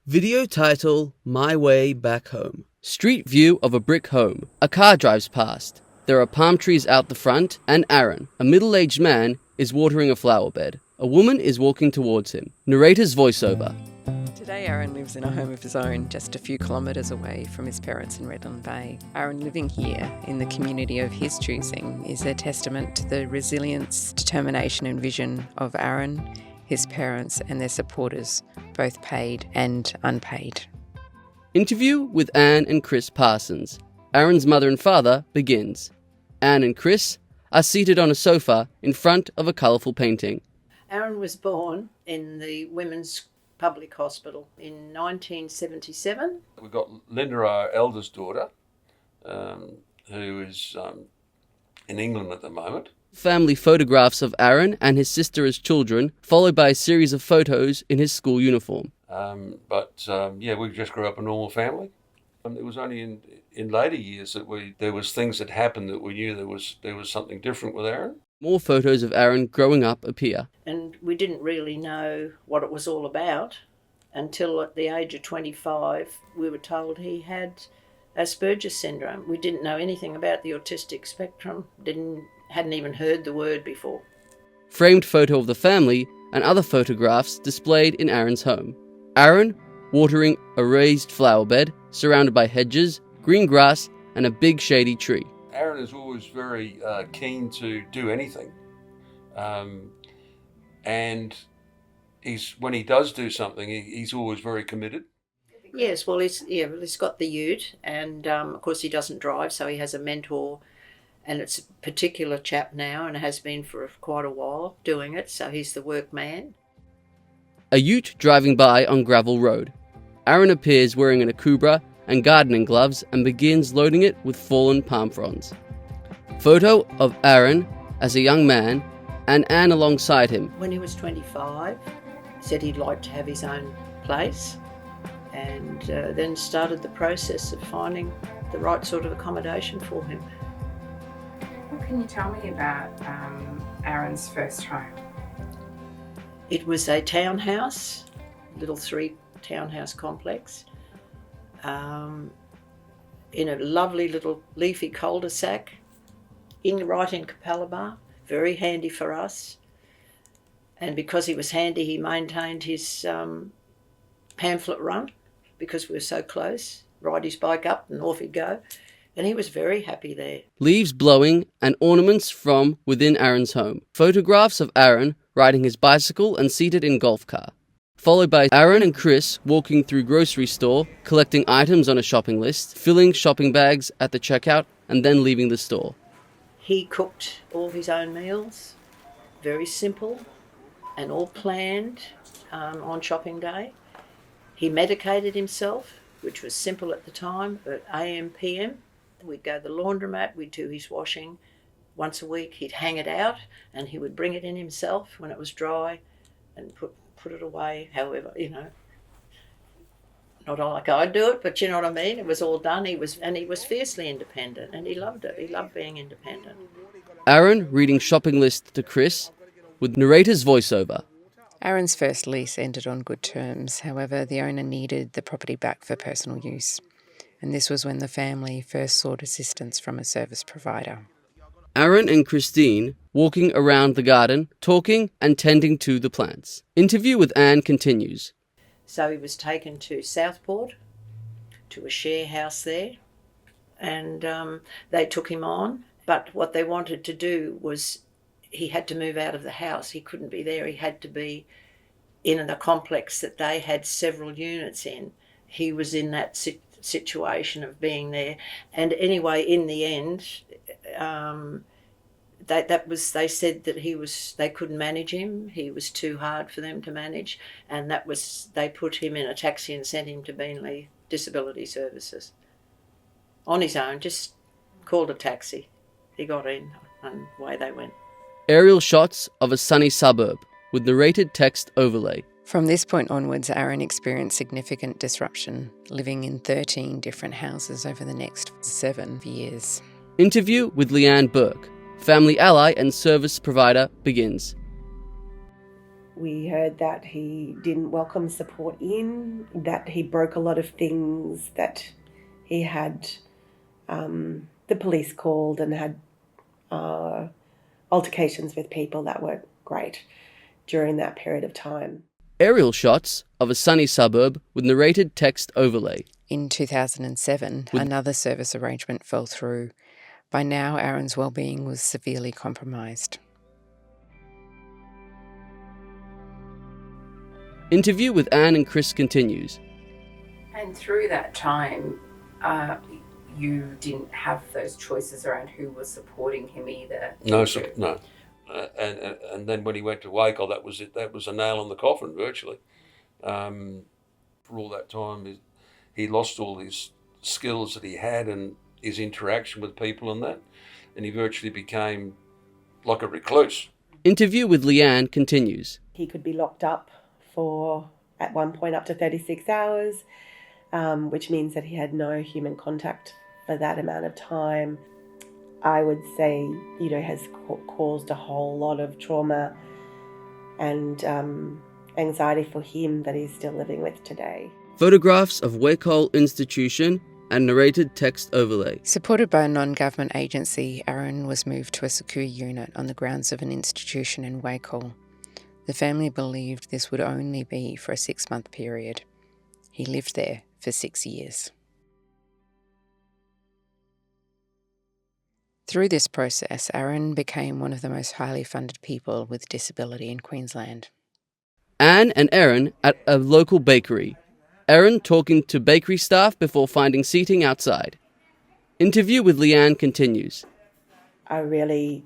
Video title, My Way Back Home. Street view of a brick home. A car drives past. There are palm trees out the front, and Aaron, a middle-aged man, is watering a flower bed. A woman is walking towards him. Narrator's voiceover. Today Aaron lives in a home of his own just a few kilometres away from his parents in Redland Bay. Aaron living here in the community of his choosing is a testament to the resilience, determination and vision of Aaron, his parents and their supporters, both paid and unpaid. Interview with Anne and Chris Parsons. Aaron's mother and father begins. Anne and Chris are seated on a sofa in front of a colourful painting. Aaron was born in the Women's Public Hospital in 1977. We've got Linda, our eldest daughter, who is in England at the moment. Family photographs of Aaron and his sister as children, followed by a series of photos in his school uniform. We just grew up a normal family. It was only in later years that there was things that happened that we knew there was something different with Aaron. More photos of Aaron growing up appear. And we didn't really know what it was all about until at the age of 25 we were told he had Asperger's syndrome. We didn't know anything about the autistic spectrum, hadn't even heard the word before. Framed photo of the family and other photographs displayed in Aaron's home. Aaron watering a raised flower bed surrounded by hedges, green grass and a big shady tree. Aaron is always very keen to do anything. And when he does do something, he's always very committed. Yes, well, he's got the ute, and of course he doesn't drive, so he has a mentor, and it's a particular chap now, and has been for quite a while doing it, so he's the workman. A ute driving by on gravel road. Aaron appears wearing an akubra and gardening gloves and begins loading it with fallen palm fronds. Photo of Aaron as a young man and Anne alongside him. When he was 25, he said he'd like to have his own place, and then started the process of finding the right sort of accommodation for him. What can you tell me about Aaron's first home? It was a townhouse, little 3-townhouse complex, in a lovely little leafy cul-de-sac, right in Capalaba, very handy for us. And because he was handy, he maintained his pamphlet run, because we were so close. Ride his bike up and off he'd go. And he was very happy there. Leaves blowing and ornaments from within Aaron's home. Photographs of Aaron riding his bicycle and seated in golf car. Followed by Aaron and Chris walking through grocery store, collecting items on a shopping list, filling shopping bags at the checkout, and then leaving the store. He cooked all of his own meals, very simple and all planned on shopping day. He medicated himself, which was simple at the time, at AM, PM. We'd go to the laundromat, we'd do his washing once a week. He'd hang it out and he would bring it in himself when it was dry and put it away, however, not like I'd do it, but you know what I mean? It was all done. He was fiercely independent and he loved it. He loved being independent. Aaron reading shopping list to Chris with narrator's voiceover. Aaron's first lease ended on good terms. However, the owner needed the property back for personal use. And this was when the family first sought assistance from a service provider. Aaron and Christine walking around the garden, talking and tending to the plants. Interview with Anne continues. So he was taken to Southport, to a share house there, and they took him on. But what they wanted to do was he had to move out of the house. He couldn't be there. He had to be in a complex that they had several units in. He was in that situation of being there. And anyway, in the end, they said that they couldn't manage him. He was too hard for them to manage, and they put him in a taxi and sent him to Beenleigh Disability Services on his own. Just called a taxi. He got in, and away they went. Aerial shots of a sunny suburb with narrated text overlay. From this point onwards, Aaron experienced significant disruption, living in 13 different houses over the next 7 years. Interview with Leanne Burke. Family ally and service provider begins. We heard that he didn't welcome support in, that he broke a lot of things, that he had the police called and had altercations with people that weren't great during that period of time. Aerial shots of a sunny suburb with narrated text overlay. In 2007, another service arrangement fell through. By now, Aaron's well-being was severely compromised. Interview with Anne and Chris continues. And through that time, you didn't have those choices around who was supporting him either. No. And then when he went to Waco, that was it. That was a nail in the coffin, virtually. For all that time, he lost all his skills that he had and his interaction with people and that, and he virtually became like a recluse. Interview with Leanne continues. He could be locked up for, at one point, up to 36 hours, which means that he had no human contact for that amount of time. I would say, has caused a whole lot of trauma and anxiety for him that he's still living with today. Photographs of Wacol Institution and narrated text overlay. Supported by a non-government agency, Aaron was moved to a secure unit on the grounds of an institution in Wacol. The family believed this would only be for a 6-month period. He lived there for 6 years. Through this process, Aaron became one of the most highly funded people with disability in Queensland. Anne and Aaron at a local bakery. Aaron talking to bakery staff before finding seating outside. Interview with Leanne continues. I really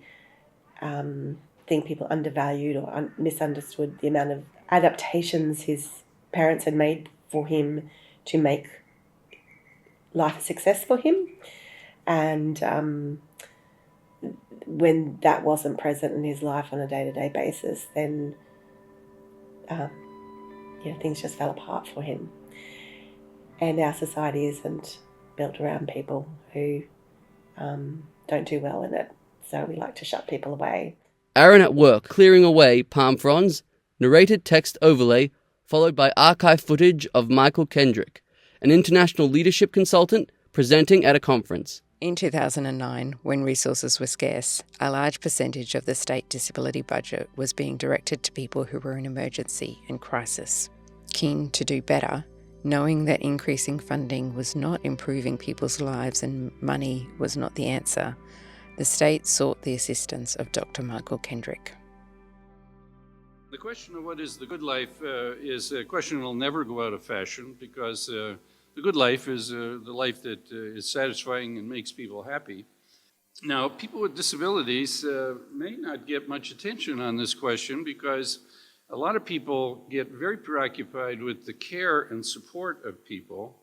think people undervalued or misunderstood the amount of adaptations his parents had made for him to make life a success for him. And when that wasn't present in his life on a day-to-day basis, then things just fell apart for him. And our society isn't built around people who don't do well in it, so we like to shut people away. Aaron at work, clearing away palm fronds, narrated text overlay, followed by archive footage of Michael Kendrick, an international leadership consultant presenting at a conference. In 2009, when resources were scarce, a large percentage of the state disability budget was being directed to people who were in emergency and crisis. Keen to do better, knowing that increasing funding was not improving people's lives and money was not the answer, the state sought the assistance of Dr. Michael Kendrick. The question of what is the good life is a question that will never go out of fashion, because the good life is the life that is satisfying and makes people happy. Now, people with disabilities may not get much attention on this question because a lot of people get very preoccupied with the care and support of people,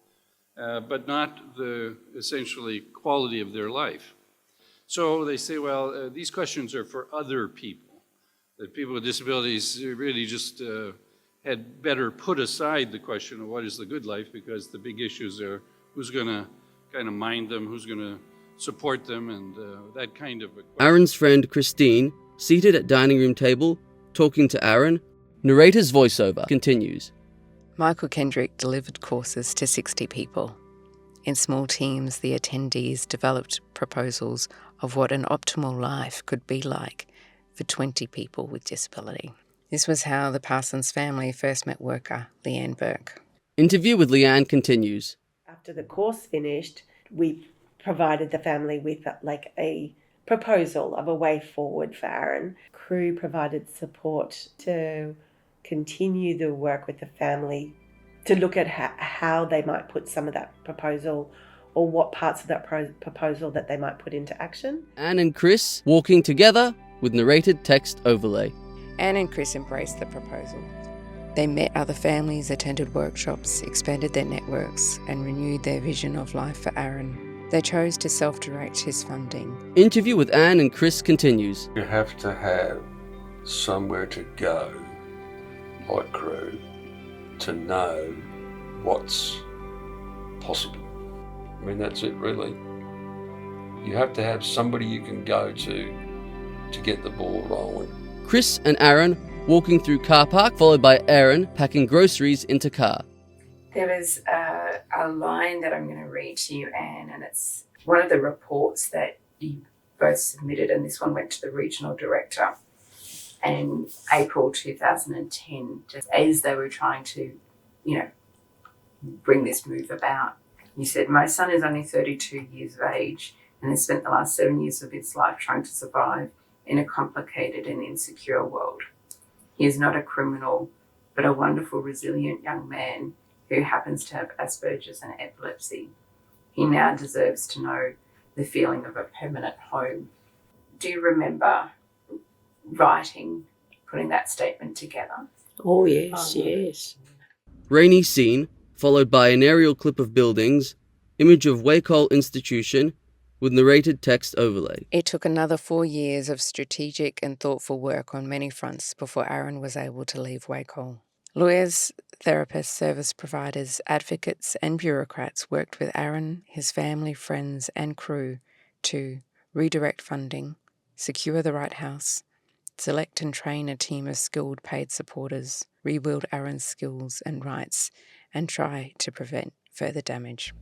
but not the essentially quality of their life. So they say, well, these questions are for other people, that people with disabilities really just had better put aside the question of what is the good life, because the big issues are who's going to kind of mind them, who's going to support them, and that kind of a question. Aaron's friend Christine, seated at dining room table, talking to Aaron. Narrator's voiceover continues. Michael Kendrick delivered courses to 60 people. In small teams, the attendees developed proposals of what an optimal life could be like for 20 people with disability. This was how the Parsons family first met worker Leanne Burke. Interview with Leanne continues. After the course finished, we provided the family with a proposal of a way forward for Aaron. Crew provided support to continue the work with the family, to look at how they might put some of that proposal or what parts of that proposal that they might put into action. Anne and Chris walking together with narrated text overlay. Anne and Chris embraced the proposal. They met other families, attended workshops, expanded their networks, and renewed their vision of life for Aaron. They chose to self-direct his funding. Interview with Anne and Chris continues. You have to have somewhere to go, like Crew, to know what's possible. I mean, that's it really. You have to have somebody you can go to get the ball rolling. Chris and Aaron walking through car park, followed by Aaron packing groceries into car. There was a line that I'm going to read to you, Anne, and it's one of the reports that you both submitted, and this one went to the regional director in April 2010, just as they were trying to, bring this move about. You said, "My son is only 32 years of age and has spent the last 7 years of his life trying to survive in a complicated and insecure world. He is not a criminal, but a wonderful, resilient young man who happens to have Asperger's and epilepsy. He now deserves to know the feeling of a permanent home." Do you remember putting that statement together? Oh, yes, yes. Rainy scene, followed by an aerial clip of buildings, image of Wacol Institution, with narrated text overlay. It took another 4 years of strategic and thoughtful work on many fronts before Aaron was able to leave Wacol. Lawyers, therapists, service providers, advocates and bureaucrats worked with Aaron, his family, friends and crew to redirect funding, secure the right house, select and train a team of skilled paid supporters, rebuild Aaron's skills and rights, and try to prevent further damage.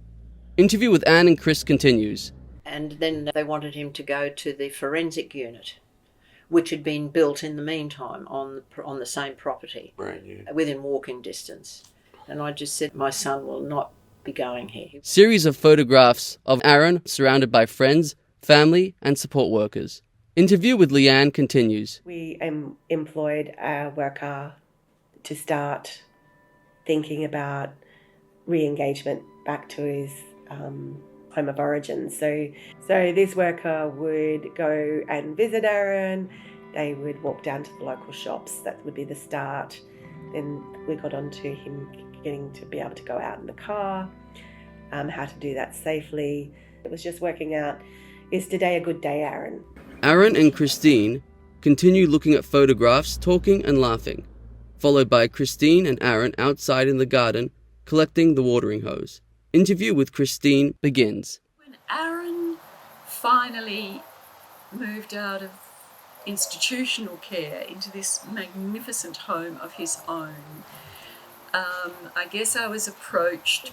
Interview with Anne and Chris continues. And then they wanted him to go to the forensic unit, which had been built in the meantime on the same property, Brand new. within walking distance. And I just said, my son will not be going here. Series of photographs of Aaron surrounded by friends, family and support workers. Interview with Leanne continues. We employed a worker to start thinking about re-engagement back to his home of origin. So this worker would go and visit Aaron. They would walk down to the local shops. That would be the start. Then we got on to him getting to be able to go out in the car, how to do that safely. It was just working out, is today a good day, Aaron? Aaron and Christine continue looking at photographs, talking and laughing, followed by Christine and Aaron outside in the garden collecting the watering hose. Interview with Christine begins. When Aaron finally moved out of institutional care into this magnificent home of his own, I guess I was approached,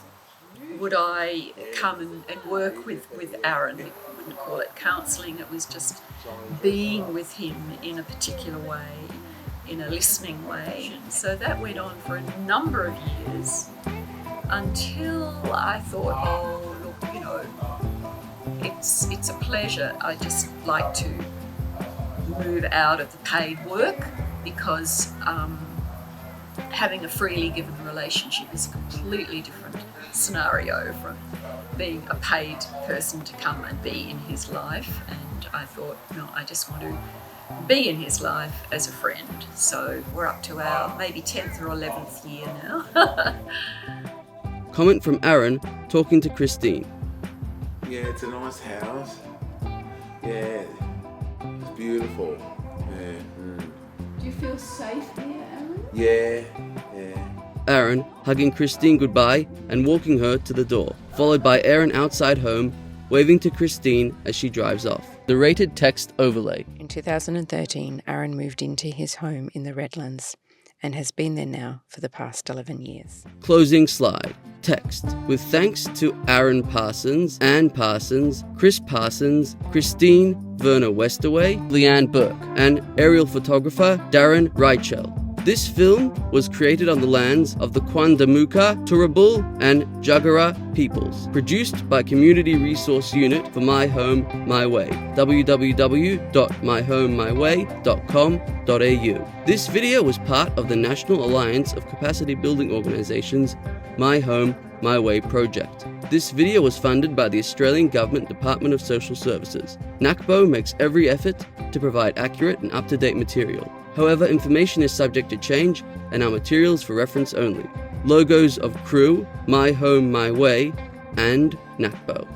would I come and work with Aaron? We wouldn't call it counselling, it was just being with him in a particular way, in a listening way. And so that went on for a number of years until I thought, oh, look, it's a pleasure. I just like to move out of the paid work because having a freely given relationship is a completely different scenario from being a paid person to come and be in his life. And I thought, no, I just want to be in his life as a friend. So we're up to our maybe 10th or 11th year now. Comment from Aaron talking to Christine. Yeah, it's a nice house. Yeah, it's beautiful. Yeah. Do you feel safe here, Aaron? Yeah. Aaron hugging Christine goodbye and walking her to the door, followed by Aaron outside home, waving to Christine as she drives off. The rated text overlay. In 2013, Aaron moved into his home in the Redlands and has been there now for the past 11 years. Closing slide. Text. With thanks to Aaron Parsons, Anne Parsons, Chris Parsons, Christine Verna Westaway, Leanne Burke, and aerial photographer Darren Reichel. This film was created on the lands of the Quandamuka, Turrbal, and Jagera peoples. Produced by Community Resource Unit for My Home, My Way. www.myhomemyway.com.au. This video was part of the National Alliance of Capacity Building Organisations My Home, My Way project. This video was funded by the Australian Government Department of Social Services. NACBO makes every effort to provide accurate and up-to-date material. However, information is subject to change and are materials for reference only. Logos of Crew, My Home, My Way, and NACBO.